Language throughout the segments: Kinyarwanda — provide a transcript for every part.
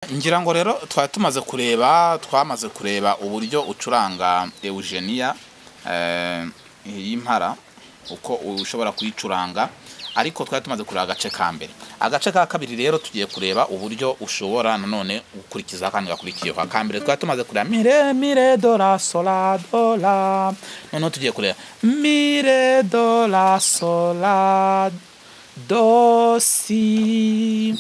Ngira ngo rero twamaze kureba uburyo ucuranga Eugenia y'impara uko ushobora kuyicuranga, ariko tumaze kureba agace ka mbere. Agace ka kabiri rero tugiye kureba uburyo ushobora nanone gukurikiza kandi gakurikiyeho. Akambere tumaze kureba mi re do la sol la do la, none tugiye kureba mi re do la sol la do si,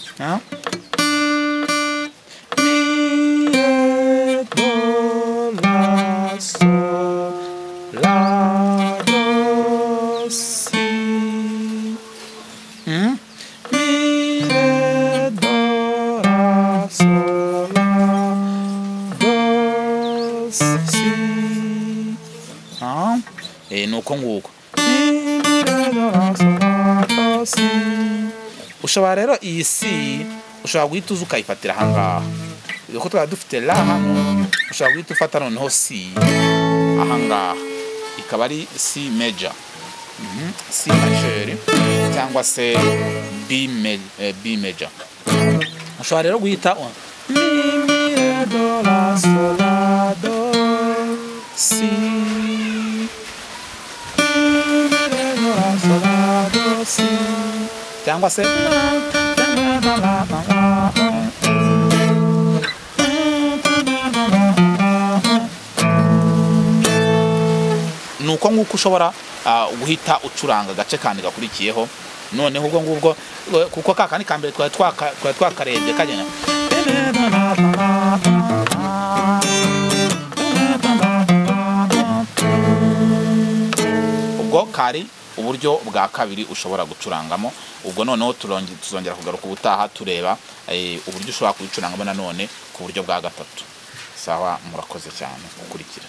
nuko nguko. Ushobora rero iyi si ushobora guhita uza ukayifatira aha ngaha, uko twaba dufite la hano, ushobora guhita ufata noneho si aha ngaha, ikaba ari C major, C major cyangwa se B major. Ushobora rero guhita mi re do la sol la do si, cyangwa se nuko nguko ushobora guhita ucuranga agace kandi gakurikiyeho. Noneho ubwo ngubwo kuko kakandi kambere twakarebye kagenda ubwo kari uburyo bwa kabiri ushobora gucurangamo. Ubwo noneho tuzongera kugaruka ubutaha tureba uburyo ushobora kubicurangamo nanone ku buryo bwa gatatu. Sawa, murakoze cyane gukurikira.